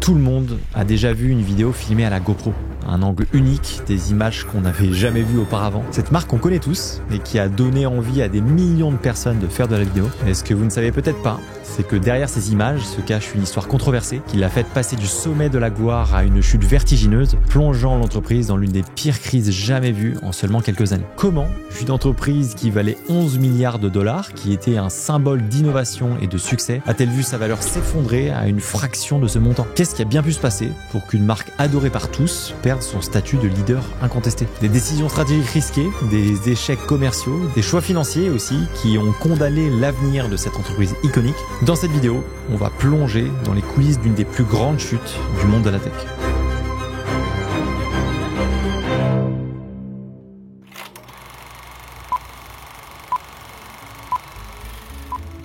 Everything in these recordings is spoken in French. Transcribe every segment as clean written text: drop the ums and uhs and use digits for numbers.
Tout le monde a déjà vu une vidéo filmée à la GoPro. Un angle unique, des images qu'on n'avait jamais vues auparavant. Cette marque qu'on connaît tous et qui a donné envie à des millions de personnes de faire de la vidéo. Mais ce que vous ne savez peut-être pas, c'est que derrière ces images se cache une histoire controversée qui l'a fait passer du sommet de la gloire à une chute vertigineuse, plongeant l'entreprise dans l'une des pires crises jamais vues en seulement quelques années. Comment une entreprise qui valait 11 milliards de dollars, qui était un symbole d'innovation et de succès, a-t-elle vu sa valeur s'effondrer à une fraction de ce montant? Qu'est-ce qui a bien pu se passer pour qu'une marque adorée par tous perde son statut de leader incontesté? Des décisions stratégiques risquées, des échecs commerciaux, des choix financiers aussi qui ont condamné l'avenir de cette entreprise iconique. Dans cette vidéo, on va plonger dans les coulisses d'une des plus grandes chutes du monde de la tech.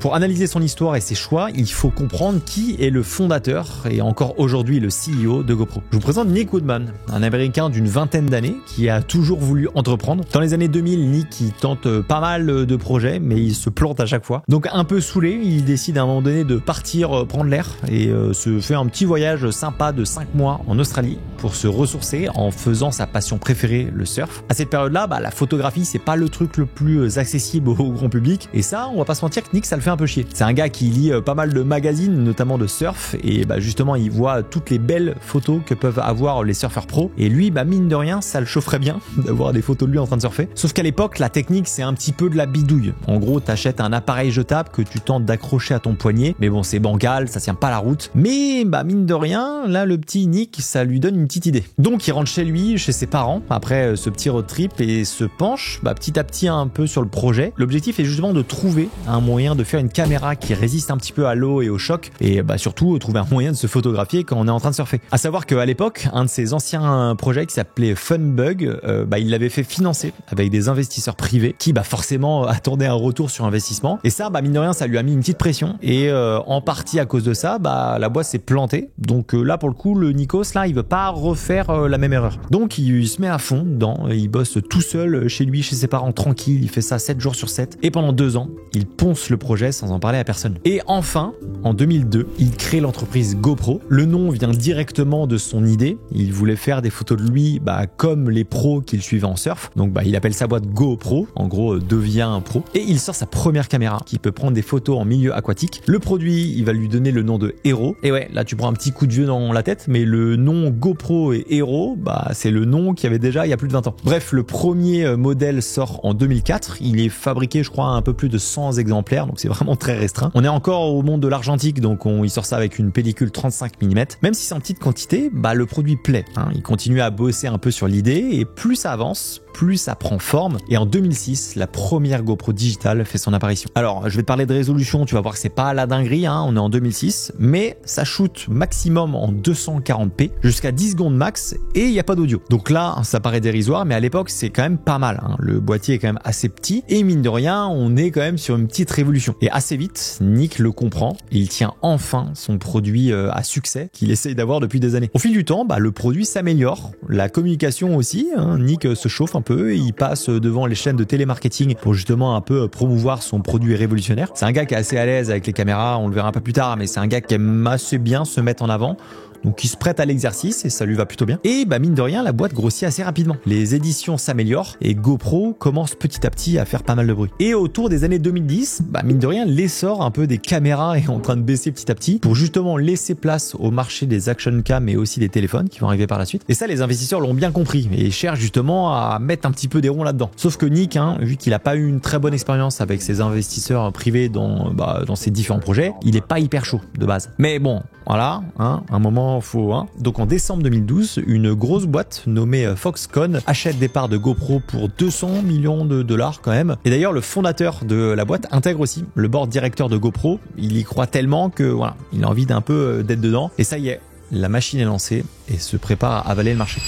Pour analyser son histoire et ses choix, il faut comprendre qui est le fondateur et encore aujourd'hui le CEO de GoPro. Je vous présente Nick Woodman, un Américain d'une vingtaine d'années qui a toujours voulu entreprendre. Dans les années 2000, Nick il tente pas mal de projets, mais il se plante à chaque fois. Donc un peu saoulé, il décide à un moment donné de partir prendre l'air et se fait un petit voyage sympa de 5 mois en Australie pour se ressourcer en faisant sa passion préférée, le surf. À cette période-là, la photographie, c'est pas le truc le plus accessible au grand public. Et ça, on va pas se mentir que Nick, ça le fait un peu chier. C'est un gars qui lit pas mal de magazines, notamment de surf, et justement il voit toutes les belles photos que peuvent avoir les surfeurs pros, et lui mine de rien ça le chaufferait bien d'avoir des photos de lui en train de surfer. Sauf qu'à l'époque la technique c'est un petit peu de la bidouille. En gros t'achètes un appareil jetable que tu tentes d'accrocher à ton poignet, mais bon c'est bancal, ça tient pas la route, mais mine de rien là le petit Nick ça lui donne une petite idée. Donc il rentre chez lui, chez ses parents après ce petit road trip et se penche petit à petit un peu sur le projet. L'objectif est justement de trouver un moyen de faire une caméra qui résiste un petit peu à l'eau et au choc et surtout trouver un moyen de se photographier quand on est en train de surfer. À savoir qu'à l'époque, un de ses anciens projets qui s'appelait Funbug, il l'avait fait financer avec des investisseurs privés qui forcément attendaient un retour sur investissement et ça mine de rien ça lui a mis une petite pression et en partie à cause de ça la boîte s'est plantée. Donc là pour le coup le Nikos là il veut pas refaire la même erreur. Donc il se met à fond dedans, il bosse tout seul chez lui, chez ses parents tranquille, il fait ça 7 jours sur 7 et pendant 2 ans il ponce le projet sans en parler à personne. Et enfin, en 2002, il crée l'entreprise GoPro. Le nom vient directement de son idée. Il voulait faire des photos de lui comme les pros qu'il suivait en surf. Donc il appelle sa boîte GoPro, en gros devient un pro. Et il sort sa première caméra qui peut prendre des photos en milieu aquatique. Le produit, il va lui donner le nom de Hero. Et ouais, là tu prends un petit coup de vieux dans la tête, mais le nom GoPro et Hero, c'est le nom qu'il y avait déjà il y a plus de 20 ans. Bref, le premier modèle sort en 2004. Il est fabriqué, je crois, à un peu plus de 100 exemplaires, donc c'est vraiment très restreint. On est encore au monde de l'argentique, donc il sort ça avec une pellicule 35 mm. Même si c'est en petite quantité, le produit plaît. Il continue à bosser un peu sur l'idée et plus ça avance, plus ça prend forme. Et en 2006, la première GoPro digitale fait son apparition. Alors, je vais te parler de résolution, tu vas voir que c'est pas la dinguerie, on est en 2006, mais ça shoot maximum en 240p jusqu'à 10 secondes max et il n'y a pas d'audio. Donc là, ça paraît dérisoire, mais à l'époque, c'est quand même pas mal. Le boîtier est quand même assez petit et mine de rien, on est quand même sur une petite révolution. Et assez vite, Nick le comprend et il tient enfin son produit à succès qu'il essaye d'avoir depuis des années. Au fil du temps, le produit s'améliore, la communication aussi. Nick se chauffe un peu et il passe devant les chaînes de télémarketing pour justement un peu promouvoir son produit révolutionnaire. C'est un gars qui est assez à l'aise avec les caméras, on le verra un peu plus tard, mais c'est un gars qui aime assez bien se mettre en avant. Donc il se prête à l'exercice et ça lui va plutôt bien. Et mine de rien, la boîte grossit assez rapidement. Les éditions s'améliorent et GoPro commence petit à petit à faire pas mal de bruit. Et autour des années 2010, mine de rien, l'essor un peu des caméras est en train de baisser petit à petit pour justement laisser place au marché des action cam et aussi des téléphones qui vont arriver par la suite. Et ça, les investisseurs l'ont bien compris et cherchent justement à mettre un petit peu des ronds là-dedans. Sauf que Nick, vu qu'il a pas eu une très bonne expérience avec ses investisseurs privés dans ses différents projets, il est pas hyper chaud de base. Mais bon, voilà, un moment faut. Donc en décembre 2012, une grosse boîte nommée Foxconn achète des parts de GoPro pour 200 millions de dollars quand même. Et d'ailleurs, le fondateur de la boîte intègre aussi le board directeur de GoPro. Il y croit tellement que il a envie d'un peu d'être dedans. Et ça y est, la machine est lancée et se prépare à avaler le marché.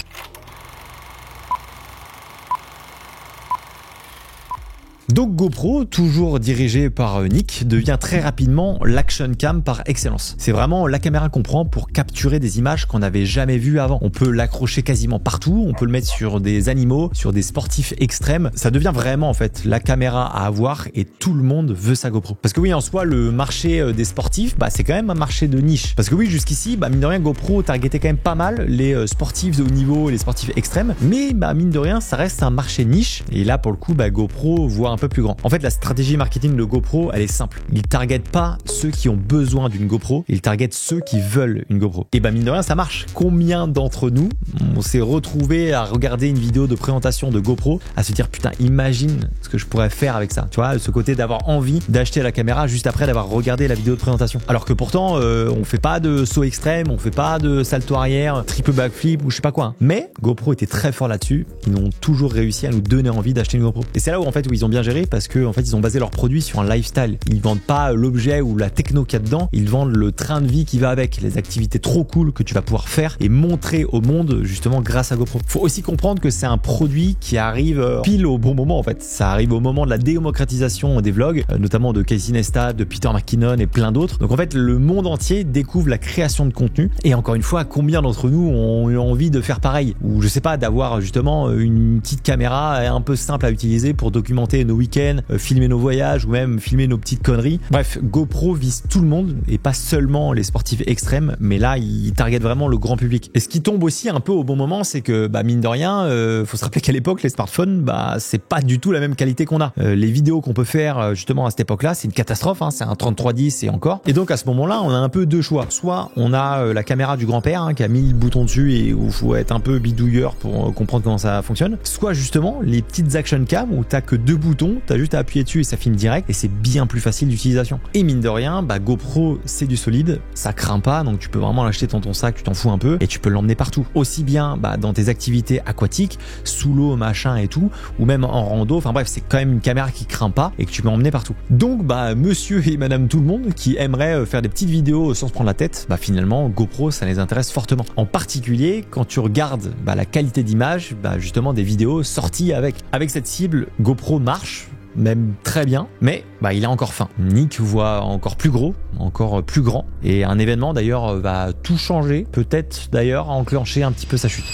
Donc GoPro, toujours dirigé par Nick, devient très rapidement l'action cam par excellence. C'est vraiment la caméra qu'on prend pour capturer des images qu'on n'avait jamais vues avant. On peut l'accrocher quasiment partout, on peut le mettre sur des animaux, sur des sportifs extrêmes. Ça devient vraiment en fait la caméra à avoir et tout le monde veut sa GoPro. Parce que oui, en soi, le marché des sportifs, c'est quand même un marché de niche. Parce que oui, jusqu'ici, mine de rien, GoPro targetait quand même pas mal les sportifs de haut niveau, les sportifs extrêmes. Mais mine de rien, ça reste un marché niche. Et là, pour le coup, GoPro voit un peu plus grand. En fait, la stratégie marketing de GoPro, elle est simple. Il target pas ceux qui ont besoin d'une GoPro, il target ceux qui veulent une GoPro. Et mine de rien, ça marche. Combien d'entre nous, on s'est retrouvé à regarder une vidéo de présentation de GoPro, à se dire putain, imagine ce que je pourrais faire avec ça. Tu vois, ce côté d'avoir envie d'acheter la caméra juste après d'avoir regardé la vidéo de présentation. Alors que pourtant, on fait pas de saut extrême, on fait pas de salto arrière, triple backflip ou je sais pas quoi. Hein. Mais GoPro était très fort là-dessus. Ils ont toujours réussi à nous donner envie d'acheter une GoPro. Et c'est là où en fait où ils ont bien géré parce que en fait ils ont basé leur produit sur un lifestyle. Ils vendent pas l'objet ou la techno qu'il y a dedans, ils vendent le train de vie qui va avec, les activités trop cool que tu vas pouvoir faire et montrer au monde justement grâce à GoPro. Faut aussi comprendre que c'est un produit qui arrive pile au bon moment en fait. Ça arrive au moment de la démocratisation des vlogs, notamment de Casey Neistat, de Peter McKinnon et plein d'autres. Donc en fait le monde entier découvre la création de contenu et encore une fois combien d'entre nous ont eu envie de faire pareil ou je sais pas d'avoir justement une petite caméra un peu simple à utiliser pour documenter nos week-ends, filmer nos voyages ou même filmer nos petites conneries. Bref, GoPro vise tout le monde et pas seulement les sportifs extrêmes, mais là il target vraiment le grand public. Et ce qui tombe aussi un peu au bon moment, c'est que mine de rien, faut se rappeler qu'à l'époque les smartphones, c'est pas du tout la même qualité qu'on a. Les vidéos qu'on peut faire justement à cette époque-là, c'est une catastrophe, hein, c'est un 3310 et encore. Et donc à ce moment-là, on a un peu deux choix. Soit on a la caméra du grand-père qui a 1000 boutons dessus et où faut être un peu bidouilleur pour comprendre comment ça fonctionne. Soit justement les petites action cam où t'as que deux boutons, t'as juste à appuyer dessus et ça filme direct et c'est bien plus facile d'utilisation. Et mine de rien, GoPro c'est du solide, ça craint pas, donc tu peux vraiment l'acheter dans ton sac, tu t'en fous un peu et tu peux l'emmener partout. Aussi bien dans tes activités aquatiques, sous l'eau, machin et tout, ou même en rando. Enfin bref, c'est quand même une caméra qui craint pas et que tu peux emmener partout. Donc monsieur et madame tout le monde qui aimerait faire des petites vidéos sans se prendre la tête, finalement GoPro ça les intéresse fortement. En particulier quand tu regardes la qualité d'image, justement des vidéos sorties avec. Avec cette cible, GoPro marche même très bien, mais il est encore fin. Nick voit encore plus gros, encore plus grand, et un événement d'ailleurs va tout changer, peut-être d'ailleurs enclencher un petit peu sa chute.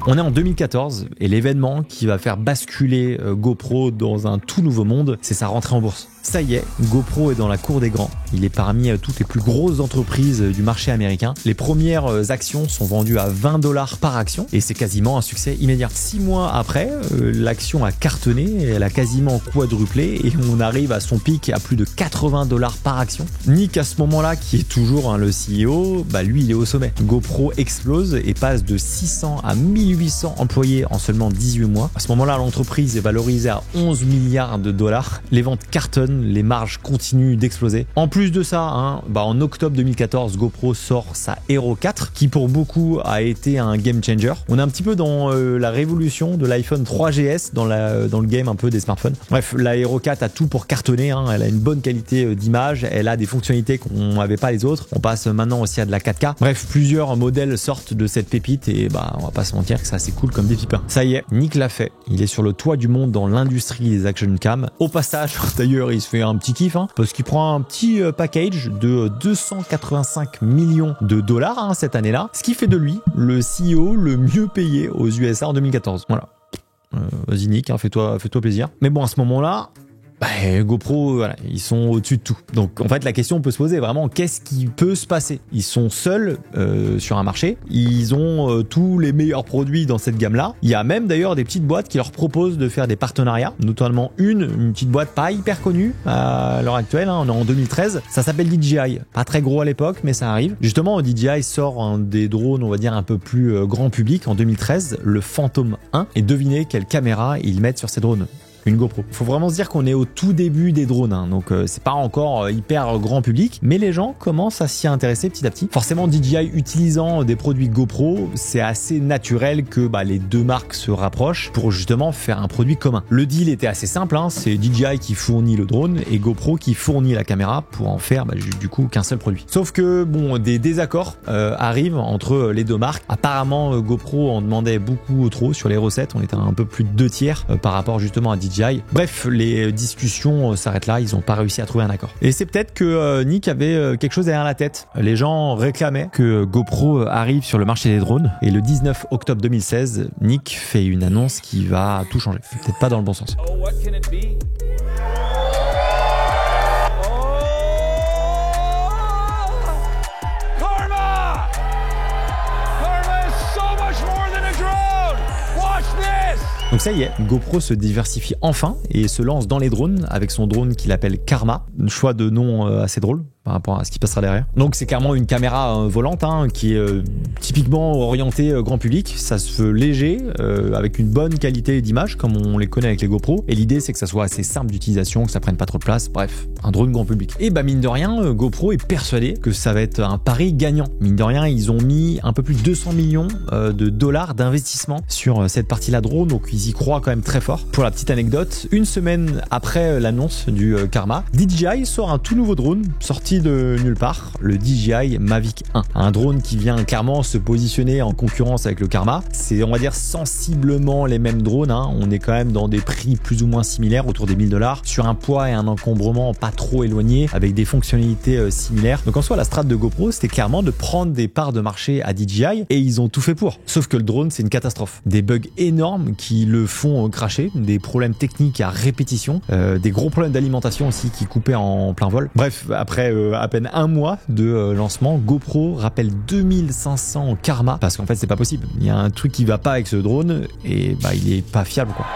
On est en 2014 et l'événement qui va faire basculer GoPro dans un tout nouveau monde, c'est sa rentrée en bourse. Ça y est, GoPro est dans la cour des grands. Il est parmi toutes les plus grosses entreprises du marché américain. Les premières actions sont vendues à $20 par action et c'est quasiment un succès immédiat. 6 mois après, l'action a cartonné, elle a quasiment quadruplé et on arrive à son pic à plus de $80 par action. Nick, à ce moment-là, qui est toujours le CEO, lui, il est au sommet. GoPro explose et passe de 600 à 1800 employés en seulement 18 mois. À ce moment-là, l'entreprise est valorisée à $11 milliards. Les ventes cartonnent, les marges continuent d'exploser. En plus de ça, en octobre 2014, GoPro sort sa Hero 4 qui pour beaucoup a été un game changer. On est un petit peu dans la révolution de l'iPhone 3GS dans le game un peu des smartphones. Bref, la Hero 4 a tout pour cartonner, elle a une bonne qualité d'image, elle a des fonctionnalités qu'on n'avait pas les autres. On passe maintenant aussi à de la 4K. Bref, plusieurs modèles sortent de cette pépite et on va pas se mentir que c'est assez cool comme des pipins. Ça y est, Nick l'a fait. Il est sur le toit du monde dans l'industrie des action cam. Au passage, d'ailleurs, il se fait un petit kiff parce qu'il prend un petit package de $285 millions cette année-là, ce qui fait de lui le CEO le mieux payé aux USA en 2014. Voilà. Vas-y Nick, fais-toi plaisir. Mais bon, à ce moment-là, GoPro, voilà, ils sont au-dessus de tout. Donc en fait la question peut se poser vraiment, qu'est-ce qui peut se passer? Ils sont seuls sur un marché, ils ont tous les meilleurs produits dans cette gamme-là. Il y a même d'ailleurs des petites boîtes qui leur proposent de faire des partenariats, notamment une petite boîte pas hyper connue à l'heure actuelle, on est en 2013, ça s'appelle DJI. Pas très gros à l'époque, mais ça arrive. Justement, DJI sort un des drones, on va dire un peu plus grand public en 2013, le Phantom 1, et devinez quelle caméra ils mettent sur ces drones. qu'une GoPro. Faut vraiment se dire qu'on est au tout début des drones, hein, donc c'est pas encore hyper grand public, mais les gens commencent à s'y intéresser petit à petit. Forcément, DJI utilisant des produits GoPro, c'est assez naturel que les deux marques se rapprochent pour justement faire un produit commun. Le deal était assez simple, hein, c'est DJI qui fournit le drone et GoPro qui fournit la caméra pour en faire du coup qu'un seul produit. Sauf que des désaccords arrivent entre les deux marques. Apparemment, GoPro en demandait beaucoup trop sur les recettes, on était à un peu plus de 2 tiers par rapport justement à DJI. Bref, les discussions s'arrêtent là, ils n'ont pas réussi à trouver un accord. Et c'est peut-être que Nick avait quelque chose derrière la tête. Les gens réclamaient que GoPro arrive sur le marché des drones et le 19 octobre 2016, Nick fait une annonce qui va tout changer. Peut-être pas dans le bon sens. Donc ça y est, GoPro se diversifie enfin et se lance dans les drones avec son drone qu'il appelle Karma. Un choix de nom assez drôle par rapport à ce qui passera derrière. Donc c'est clairement une caméra volante qui est typiquement orientée grand public. Ça se veut léger, avec une bonne qualité d'image comme on les connaît avec les GoPro. Et l'idée c'est que ça soit assez simple d'utilisation, que ça prenne pas trop de place. Bref, un drone grand public. Et mine de rien, GoPro est persuadé que ça va être un pari gagnant. Mine de rien, ils ont mis un peu plus de 200 millions de dollars d'investissement sur cette partie-là drone. Donc ils y croient quand même très fort. Pour la petite anecdote, une semaine après l'annonce du Karma, DJI sort un tout nouveau drone sorti de nulle part, le DJI Mavic 1. Un drone qui vient clairement se positionner en concurrence avec le Karma. C'est, on va dire, sensiblement les mêmes drones, hein. On est quand même dans des prix plus ou moins similaires, autour des 1000 $, sur un poids et un encombrement pas trop éloignés, avec des fonctionnalités similaires. Donc en soi, la strat de GoPro, c'était clairement de prendre des parts de marché à DJI et ils ont tout fait pour. Sauf que le drone, c'est une catastrophe. Des bugs énormes qui le font cracher, des problèmes techniques à répétition, des gros problèmes d'alimentation aussi qui coupaient en plein vol. Bref, après à peine un mois de lancement, GoPro rappelle 2500 Karma parce qu'en fait c'est pas possible. Il y a un truc qui va pas avec ce drone et il est pas fiable quoi.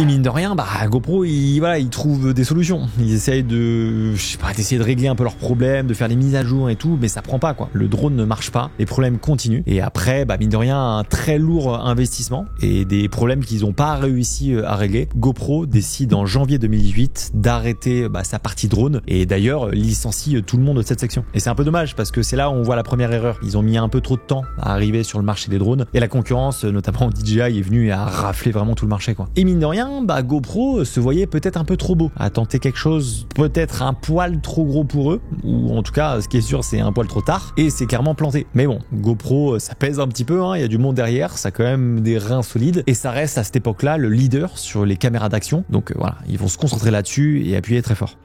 Et mine de rien, GoPro, ils trouvent des solutions. Ils essayent d'essayer de régler un peu leurs problèmes, de faire des mises à jour et tout, mais ça prend pas quoi. Le drone ne marche pas, les problèmes continuent. Et après, mine de rien, un très lourd investissement et des problèmes qu'ils ont pas réussi à régler. GoPro décide en janvier 2018 d'arrêter sa partie drone et d'ailleurs licencie tout le monde de cette section. Et c'est un peu dommage parce que c'est là où on voit la première erreur. Ils ont mis un peu trop de temps à arriver sur le marché des drones et la concurrence, notamment DJI, est venue et a raflé vraiment tout le marché quoi. Et mine de rien, GoPro se voyait peut-être un peu trop beau à tenter quelque chose peut-être un poil trop gros pour eux, ou en tout cas ce qui est sûr c'est un poil trop tard et c'est clairement planté. Mais bon, GoPro ça pèse un petit peu, il y a du monde derrière, ça a quand même des reins solides et ça reste à cette époque-là le leader sur les caméras d'action. Donc voilà, ils vont se concentrer là-dessus et appuyer très fort.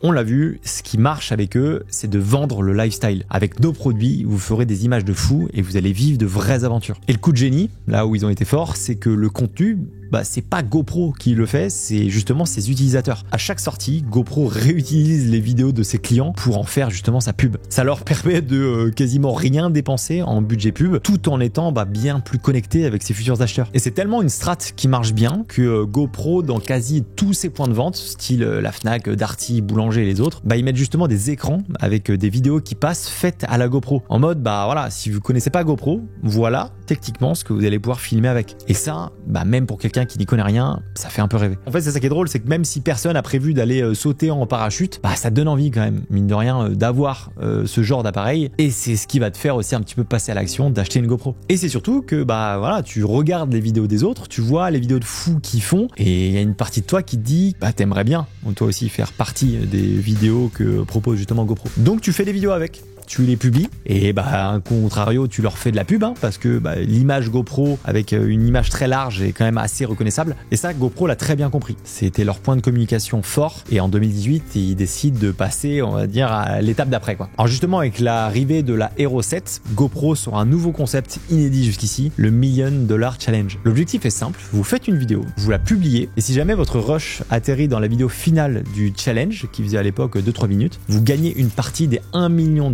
On l'a vu, ce qui marche avec eux, c'est de vendre le lifestyle. Avec nos produits, vous ferez des images de fous et vous allez vivre de vraies aventures. Et le coup de génie, là où ils ont été forts, c'est que le contenu, c'est pas GoPro qui le fait, c'est justement ses utilisateurs. À chaque sortie, GoPro réutilise les vidéos de ses clients pour en faire justement sa pub. Ça leur permet de quasiment rien dépenser en budget pub, tout en étant bien plus connecté avec ses futurs acheteurs. Et c'est tellement une strat qui marche bien que GoPro, dans quasi tous ses points de vente, style la Fnac, Darty, Boulanger et les autres, ils mettent justement des écrans avec des vidéos qui passent faites à la GoPro. En mode, voilà, si vous connaissez pas GoPro, voilà techniquement ce que vous allez pouvoir filmer avec. Et ça, même pour quelqu'un qui n'y connaît rien, ça fait un peu rêver. En fait, c'est ça qui est drôle, c'est que même si personne a prévu d'aller sauter en parachute, ça donne envie quand même, mine de rien, d'avoir ce genre d'appareil. Et c'est ce qui va te faire aussi un petit peu passer à l'action d'acheter une GoPro. Et c'est surtout que, voilà, tu regardes les vidéos des autres, tu vois les vidéos de fous qu'ils font, et il y a une partie de toi qui te dit, t'aimerais bien, toi aussi, faire partie des vidéos que propose justement GoPro. Donc tu fais des vidéos avec. Tu les publies et à contrario tu leur fais de la pub parce que l'image GoPro avec une image très large est quand même assez reconnaissable et ça GoPro l'a très bien compris. C'était leur point de communication fort et en 2018 ils décident de passer on va dire à l'étape d'après quoi. Alors justement avec l'arrivée de la Hero 7, GoPro sort un nouveau concept inédit jusqu'ici, le $1 Million Challenge. L'objectif est simple, vous faites une vidéo, vous la publiez et si jamais votre rush atterrit dans la vidéo finale du challenge qui faisait à l'époque 2-3 minutes, vous gagnez une partie des $1 million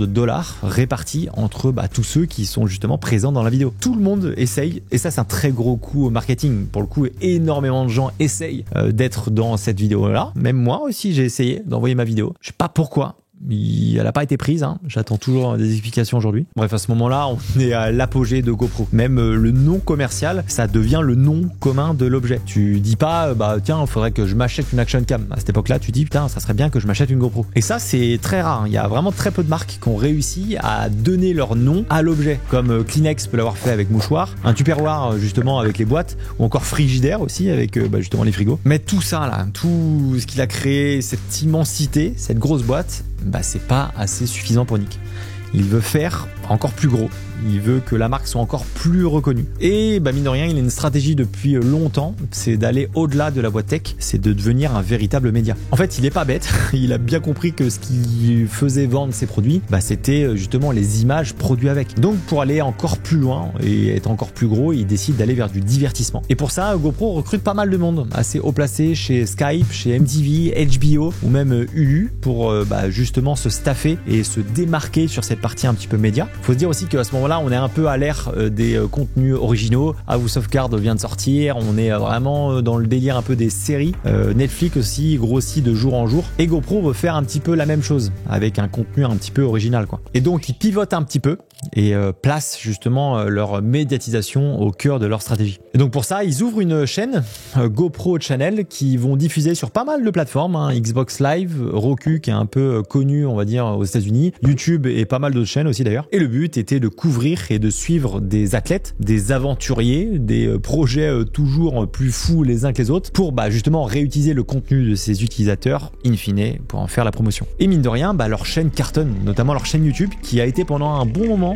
répartis entre tous ceux qui sont justement présents dans la vidéo. Tout le monde essaye et ça c'est un très gros coup au marketing. Pour le coup, énormément de gens essayent d'être dans cette vidéo là. Même moi aussi j'ai essayé d'envoyer ma vidéo. Je sais pas pourquoi. Elle n'a pas été prise, hein. J'attends toujours des explications aujourd'hui. Bref, à ce moment-là, on est à l'apogée de GoPro. Même le nom commercial, ça devient le nom commun de l'objet. Tu dis pas, tiens, il faudrait que je m'achète une action cam. À cette époque-là, tu dis, putain, ça serait bien que je m'achète une GoPro. Et ça, c'est très rare. Il y a vraiment très peu de marques qui ont réussi à donner leur nom à l'objet. Comme Kleenex peut l'avoir fait avec Mouchoir, un Tupperware justement avec les boîtes, ou encore Frigidaire aussi avec justement les frigos. Mais tout ça là, tout ce qu'il a créé, cette immensité, cette grosse boîte, c'est pas assez suffisant pour Nick. Il veut faire encore plus gros. Il veut que la marque soit encore plus reconnue. Et mine de rien, il a une stratégie depuis longtemps, c'est d'aller au-delà de la boîte tech, c'est de devenir un véritable média. En fait, il est pas bête, il a bien compris que ce qui faisait vendre ses produits, c'était justement les images produites avec. Donc pour aller encore plus loin et être encore plus gros, il décide d'aller vers du divertissement. Et pour ça, GoPro recrute pas mal de monde, assez haut placé chez Skype, chez MTV, HBO ou même Hulu pour justement se staffer et se démarquer sur cette partie un petit peu média. Faut se dire aussi qu'à ce moment-là, on est un peu à l'ère des contenus originaux. House of Cards vient de sortir, on est vraiment dans le délire un peu des séries. Netflix aussi grossit de jour en jour. Et GoPro veut faire un petit peu la même chose, avec un contenu un petit peu original, quoi. Et donc, ils pivotent un petit peu et placent justement leur médiatisation au cœur de leur stratégie. Et donc pour ça, ils ouvrent une chaîne, GoPro Channel, qui vont diffuser sur pas mal de plateformes, hein, Xbox Live, Roku qui est un peu connu, on va dire, aux États-Unis, YouTube et pas mal d'autres chaînes aussi d'ailleurs. Et le but était de couvrir et de suivre des athlètes, des aventuriers, des projets toujours plus fous les uns que les autres pour justement réutiliser le contenu de ces utilisateurs in fine pour en faire la promotion. Et mine de rien, leur chaîne cartonne, notamment leur chaîne YouTube qui a été pendant un bon moment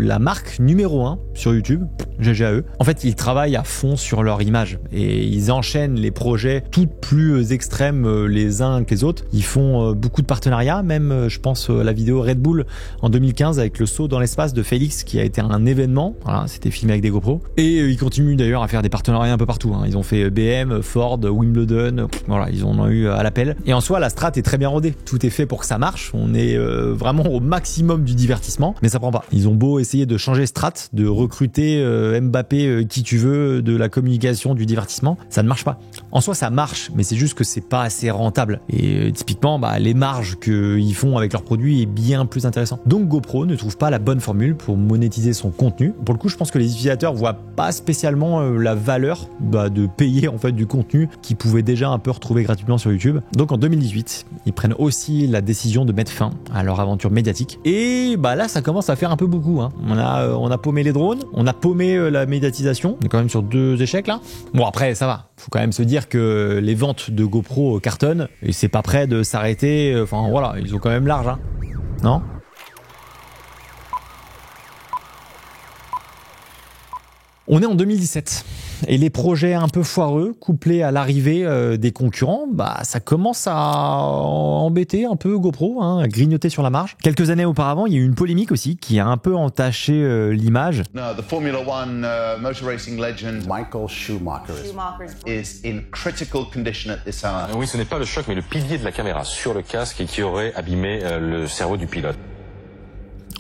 la marque numéro 1 sur YouTube, GG à eux. En fait, ils travaillent à fond sur leur image et ils enchaînent les projets toutes plus extrêmes les uns que les autres. Ils font beaucoup de partenariats, même je pense la vidéo Red Bull en 2015 avec le saut dans l'espace de Félix qui a été un événement. Voilà, c'était filmé avec des GoPro. Et ils continuent d'ailleurs à faire des partenariats un peu partout. Ils ont fait BM, Ford, Wimbledon. Voilà, ils en ont eu à l'appel. Et en soi, la strat est très bien rodée. Tout est fait pour que ça marche. On est vraiment au maximum du divertissement, mais ça prend pas. Ils ont beau essayer de changer strat, de recruter Mbappé qui tu veux, de la communication, du divertissement, ça ne marche pas. En soi, ça marche, mais c'est juste que c'est pas assez rentable. Et typiquement, les marges qu'ils font avec leurs produits est bien plus intéressant. Donc GoPro ne trouve pas la bonne formule pour monétiser son contenu. Pour le coup, je pense que les utilisateurs voient pas spécialement la valeur de payer en fait du contenu qu'ils pouvaient déjà un peu retrouver gratuitement sur YouTube. Donc en 2018, ils prennent aussi la décision de mettre fin à leur aventure médiatique. Et là, ça commence à faire un peu beaucoup. On a paumé les drones, on a paumé la médiatisation. On est quand même sur 2 échecs là. Bon, après, ça va. Faut quand même se dire que les ventes de GoPro cartonnent et c'est pas prêt de s'arrêter. Enfin voilà, ils ont quand même large, non ? On est en 2017 et les projets un peu foireux, couplés à l'arrivée des concurrents, ça commence à embêter un peu GoPro, à grignoter sur la marge. Quelques années auparavant, il y a eu une polémique aussi qui a un peu entaché l'image. No, the Formula One motor racing legend Michael Schumacher is in critical condition at this hour. Oui, ce n'est pas le choc, mais le pilier de la caméra sur le casque qui aurait abîmé le cerveau du pilote.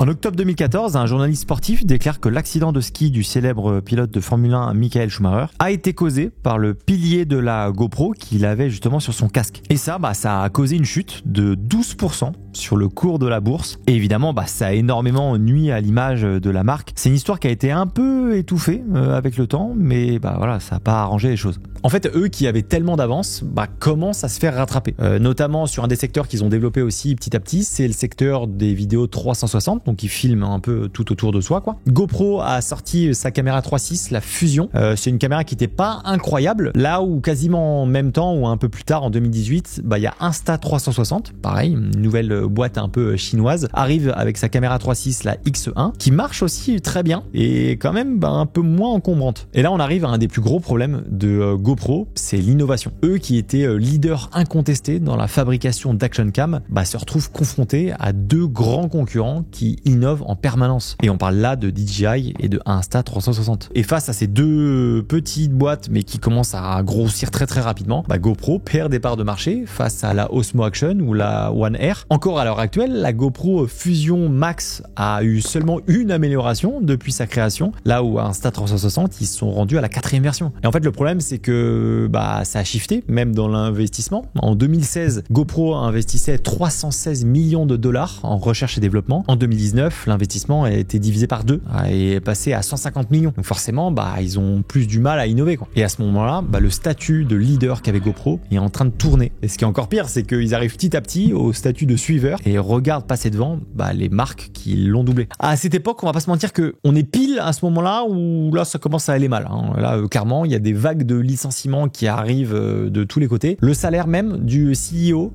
En octobre 2014, un journaliste sportif déclare que l'accident de ski du célèbre pilote de Formule 1 Michael Schumacher a été causé par le pilier de la GoPro qu'il avait justement sur son casque. Et ça, ça a causé une chute de 12% sur le cours de la bourse. Et évidemment, ça a énormément nui à l'image de la marque. C'est une histoire qui a été un peu étouffée avec le temps, mais voilà, ça n'a pas arrangé les choses. En fait, eux qui avaient tellement d'avance, commencent à se faire rattraper. Notamment sur un des secteurs qu'ils ont développé aussi petit à petit, c'est le secteur des vidéos 360, donc ils filment un peu tout autour de soi, quoi. GoPro a sorti sa caméra 3.6, la Fusion. C'est une caméra qui n'était pas incroyable, là où quasiment en même temps ou un peu plus tard en 2018, il y a Insta360, pareil, une nouvelle boîte un peu chinoise, arrive avec sa caméra 3.6, la X1, qui marche aussi très bien et quand même un peu moins encombrante. Et là, on arrive à un des plus gros problèmes de GoPro, c'est l'innovation. Eux qui étaient leaders incontestés dans la fabrication d'action cam, se retrouvent confrontés à 2 grands concurrents qui innovent en permanence. Et on parle là de DJI et de Insta360. Et face à ces 2 petites boîtes, mais qui commencent à grossir très très rapidement, GoPro perd des parts de marché face à la Osmo Action ou la One Air. Encore à l'heure actuelle, la GoPro Fusion Max a eu seulement une amélioration depuis sa création, là où Insta360, ils se sont rendus à la 4e version. Et en fait, le problème, c'est que que ça a shifté, même dans l'investissement. En 2016, GoPro investissait 316 millions de dollars en recherche et développement. En 2019, l'investissement a été divisé par 2 et est passé à 150 millions. Donc forcément, ils ont plus du mal à innover, quoi. Et à ce moment-là, le statut de leader qu'avait GoPro est en train de tourner. Et ce qui est encore pire, c'est qu'ils arrivent petit à petit au statut de suiveur et regardent passer devant les marques qui l'ont doublé. À cette époque, on va pas se mentir que on est pile à ce moment-là où là ça commence à aller mal. Là, clairement, il y a des vagues de licenciements qui arrivent de tous les côtés. Le salaire même du CEO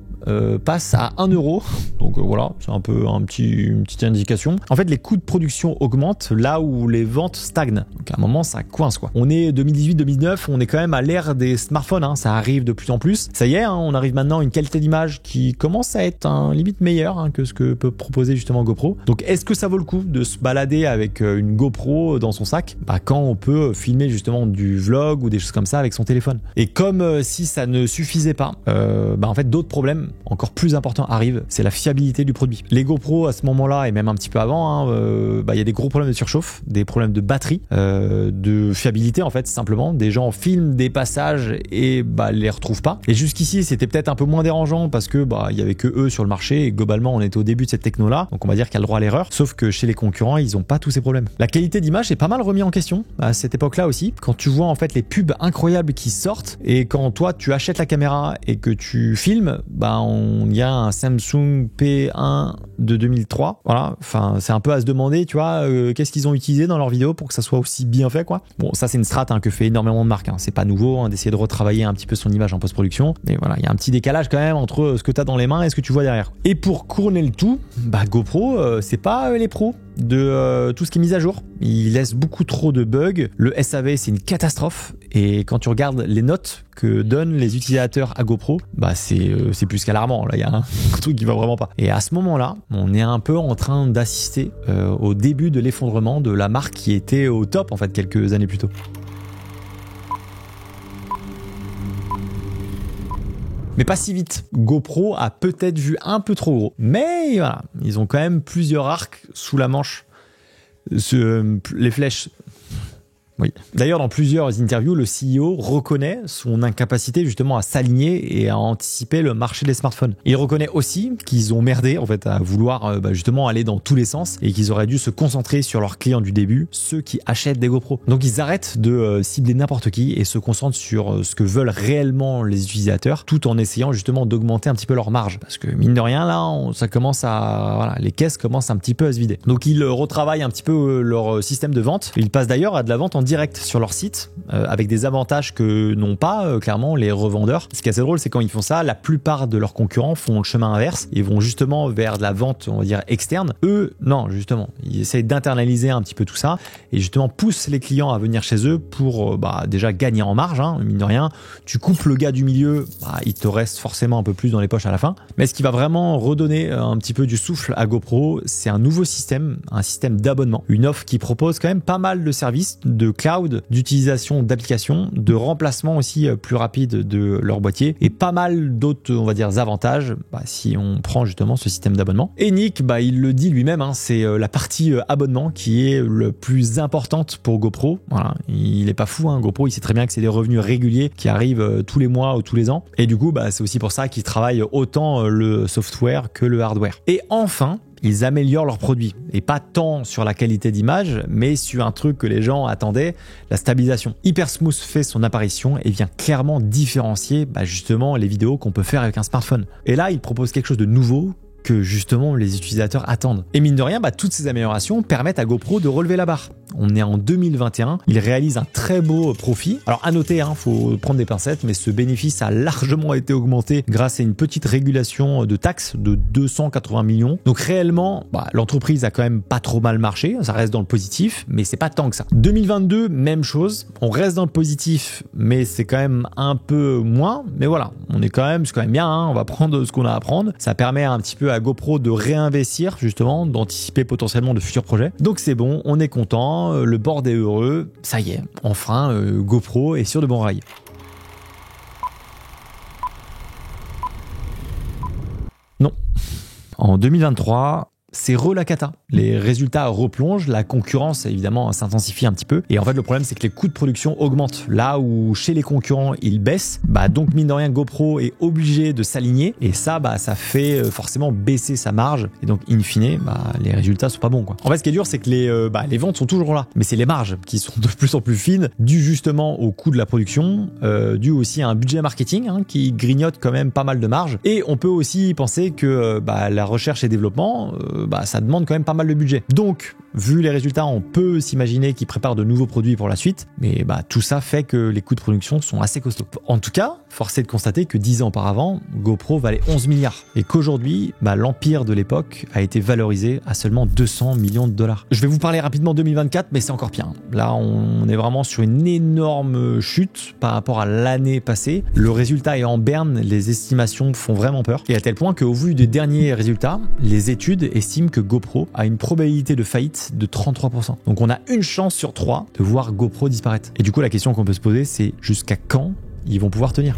passe à 1 euro. Donc voilà, c'est un peu une petite indication. En fait, les coûts de production augmentent là où les ventes stagnent. Donc à un moment, ça coince, quoi. On est 2018-2019, on est quand même à l'ère des smartphones. Ça arrive de plus en plus. Ça y est, on arrive maintenant à une qualité d'image qui commence à être limite meilleure que ce que peut proposer justement GoPro. Donc est-ce que ça vaut le coup de se balader avec une GoPro dans son sac quand on peut filmer justement du vlog ou des choses comme ça avec son téléphone? Et comme si ça ne suffisait pas, en fait d'autres problèmes encore plus importants arrivent, c'est la fiabilité du produit. Les GoPro à ce moment-là et même un petit peu avant, y a des gros problèmes de surchauffe, des problèmes de batterie, de fiabilité en fait simplement. Des gens filment des passages et les retrouvent pas. Et jusqu'ici c'était peut-être un peu moins dérangeant parce que il y avait que eux sur le marché et globalement on était au début de cette techno là, donc on va dire qu'il y a le droit à l'erreur. Sauf que chez les concurrents ils ont pas tous ces problèmes. La qualité d'image est pas mal remis en question à cette époque-là aussi. Quand tu vois en fait les pubs incroyables qui sortent et quand toi tu achètes la caméra et que tu filmes, il y a un Samsung P1 de 2003. Voilà, enfin c'est un peu à se demander, tu vois, qu'est-ce qu'ils ont utilisé dans leurs vidéos pour que ça soit aussi bien fait, quoi. Bon, ça c'est une strat que fait énormément de marques. C'est pas nouveau d'essayer de retravailler un petit peu son image en post-production. Mais voilà, il y a un petit décalage quand même entre ce que tu as dans les mains et ce que tu vois derrière. Et pour couronner le tout, GoPro, c'est pas les pros de tout ce qui est mis à jour. Il laisse beaucoup trop de bugs. Le SAV, c'est une catastrophe. Et quand tu regardes les notes que donnent les utilisateurs à GoPro, c'est plus qu'alarmant. Là, il y a un truc qui va vraiment pas. Et à ce moment-là, on est un peu en train d'assister au début de l'effondrement de la marque qui était au top en fait quelques années plus tôt. Mais pas si vite. GoPro a peut-être vu un peu trop gros. Mais voilà, ils ont quand même plusieurs arcs sous la manche. Les flèches... Oui. D'ailleurs, dans plusieurs interviews, le CEO reconnaît son incapacité justement à s'aligner et à anticiper le marché des smartphones. Il reconnaît aussi qu'ils ont merdé en fait à vouloir justement aller dans tous les sens et qu'ils auraient dû se concentrer sur leurs clients du début, ceux qui achètent des GoPro. Donc ils arrêtent de cibler n'importe qui et se concentrent sur ce que veulent réellement les utilisateurs, tout en essayant justement d'augmenter un petit peu leur marge. Parce que mine de rien, là, ça commence les caisses commencent un petit peu à se vider. Donc ils retravaillent un petit peu leur système de vente. Ils passent d'ailleurs à de la vente en direct sur leur site avec des avantages que n'ont pas clairement les revendeurs. Ce qui est assez drôle, c'est quand ils font ça, la plupart de leurs concurrents font le chemin inverse et vont justement vers de la vente, on va dire, externe. Eux, non, justement, ils essayent d'internaliser un petit peu tout ça et justement poussent les clients à venir chez eux pour déjà gagner en marge, mine de rien. Tu coupes le gars du milieu, il te reste forcément un peu plus dans les poches à la fin. Mais ce qui va vraiment redonner un petit peu du souffle à GoPro, c'est un nouveau système, un système d'abonnement. Une offre qui propose quand même pas mal de services de cloud, d'utilisation d'applications, de remplacement aussi plus rapide de leur boîtier et pas mal d'autres, on va dire, avantages si on prend justement ce système d'abonnement. Et Nick, il le dit lui-même, c'est la partie abonnement qui est le plus importante pour GoPro. Voilà, il est pas fou, GoPro, il sait très bien que c'est des revenus réguliers qui arrivent tous les mois ou tous les ans. Et du coup, c'est aussi pour ça qu'ils travaillent autant le software que le hardware. Et enfin, ils améliorent leurs produits et pas tant sur la qualité d'image mais sur un truc que les gens attendaient, la stabilisation. HyperSmooth fait son apparition et vient clairement différencier justement les vidéos qu'on peut faire avec un smartphone. Et là, il propose quelque chose de nouveau que justement les utilisateurs attendent. Et mine de rien, toutes ces améliorations permettent à GoPro de relever la barre. On est en 2021, il réalise un très beau profit. Alors à noter, faut prendre des pincettes, mais ce bénéfice a largement été augmenté grâce à une petite régulation de taxes de 280 millions. Donc réellement, l'entreprise a quand même pas trop mal marché, ça reste dans le positif, mais c'est pas tant que ça. 2022, même chose, on reste dans le positif, mais c'est quand même un peu moins. Mais voilà, c'est quand même bien, on va prendre ce qu'on a à prendre. Ça permet un petit peu à GoPro de réinvestir justement, d'anticiper potentiellement de futurs projets. Donc c'est bon, on est content, le board est heureux, ça y est, enfin GoPro est sur de bons rails. Non. En 2023, c'est la cata. Les résultats replongent, la concurrence évidemment s'intensifie un petit peu. Et en fait, le problème, c'est que les coûts de production augmentent. Là où chez les concurrents, ils baissent, donc mine de rien, GoPro est obligé de s'aligner. Et ça, ça fait forcément baisser sa marge. Et donc, in fine, les résultats sont pas bons, quoi. En fait, ce qui est dur, c'est que les ventes sont toujours là. Mais c'est les marges qui sont de plus en plus fines, dû justement au coût de la production, dû aussi à un budget marketing qui grignote quand même pas mal de marge. Et on peut aussi penser que la recherche et développement, ça demande quand même pas mal de budget. Donc, vu les résultats, on peut s'imaginer qu'ils préparent de nouveaux produits pour la suite, mais tout ça fait que les coûts de production sont assez costauds. En tout cas, force est de constater que 10 ans auparavant, GoPro valait 11 milliards et qu'aujourd'hui, l'empire de l'époque a été valorisé à seulement 200 millions de dollars. Je vais vous parler rapidement de 2024, mais c'est encore pire. Là, on est vraiment sur une énorme chute par rapport à l'année passée. Le résultat est en berne, les estimations font vraiment peur, et à tel point qu'au vu des derniers résultats, les études estiment que GoPro a une probabilité de faillite de 33%. Donc on a une chance sur 3 de voir GoPro disparaître. Et du coup, la question qu'on peut se poser, c'est jusqu'à quand ils vont pouvoir tenir ?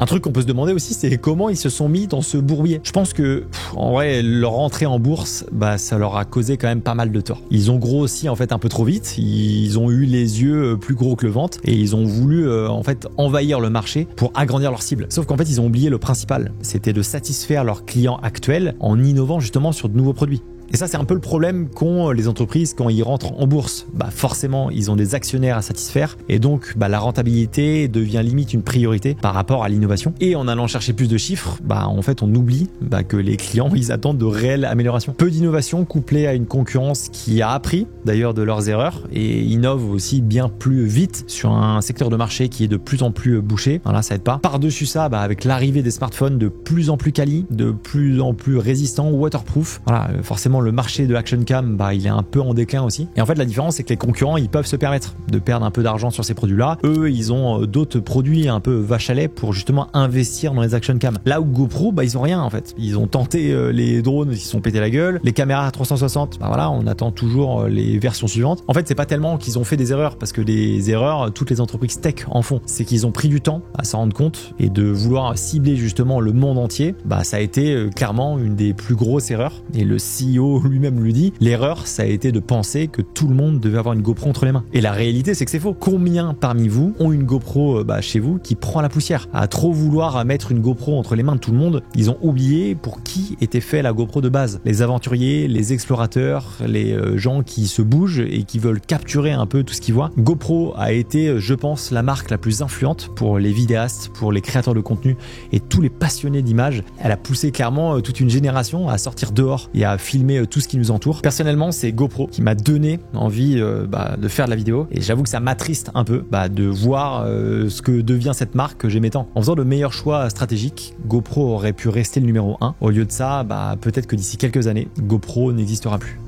Un truc qu'on peut se demander aussi, c'est comment ils se sont mis dans ce bourbier. Je pense que, en vrai, leur entrée en bourse, ça leur a causé quand même pas mal de tort. Ils ont grossi en fait un peu trop vite, ils ont eu les yeux plus gros que le ventre et ils ont voulu en fait envahir le marché pour agrandir leur cible. Sauf qu'en fait, ils ont oublié le principal, c'était de satisfaire leurs clients actuels en innovant justement sur de nouveaux produits. Et ça, c'est un peu le problème qu'ont les entreprises quand ils rentrent en bourse. Forcément, ils ont des actionnaires à satisfaire et donc la rentabilité devient limite une priorité par rapport à l'innovation. Et en allant chercher plus de chiffres, en fait, on oublie que les clients, ils attendent de réelles améliorations. Peu d'innovation couplée à une concurrence qui a appris d'ailleurs de leurs erreurs et innove aussi bien plus vite sur un secteur de marché qui est de plus en plus bouché. Voilà, ça aide pas. Par-dessus ça, avec l'arrivée des smartphones de plus en plus quali, de plus en plus résistants, waterproof. Voilà, forcément, le marché de l'action cam, il est un peu en déclin aussi. Et en fait, la différence, c'est que les concurrents, ils peuvent se permettre de perdre un peu d'argent sur ces produits-là. Eux, ils ont d'autres produits un peu vache à lait pour justement investir dans les action cam. Là où GoPro, ils ont rien en fait. Ils ont tenté les drones, ils se sont pété la gueule. Les caméras à 360, on attend toujours les versions suivantes. En fait, c'est pas tellement qu'ils ont fait des erreurs, parce que des erreurs, toutes les entreprises tech en font. C'est qu'ils ont pris du temps à s'en rendre compte et de vouloir cibler justement le monde entier. Ça a été clairement une des plus grosses erreurs. Et le CEO lui-même lui dit, l'erreur, ça a été de penser que tout le monde devait avoir une GoPro entre les mains. Et la réalité, c'est que c'est faux. Combien parmi vous ont une GoPro chez vous qui prend la poussière? À trop vouloir mettre une GoPro entre les mains de tout le monde, ils ont oublié pour qui était fait la GoPro de base. Les aventuriers, les explorateurs, les gens qui se bougent et qui veulent capturer un peu tout ce qu'ils voient. GoPro a été, je pense, la marque la plus influente pour les vidéastes, pour les créateurs de contenu et tous les passionnés d'images. Elle a poussé clairement toute une génération à sortir dehors et à filmer tout ce qui nous entoure. Personnellement, c'est GoPro qui m'a donné envie de faire de la vidéo et j'avoue que ça m'attriste un peu de voir ce que devient cette marque que j'aimais tant. En faisant le meilleur choix stratégique, GoPro aurait pu rester le numéro 1. Au lieu de ça, peut-être que d'ici quelques années, GoPro n'existera plus.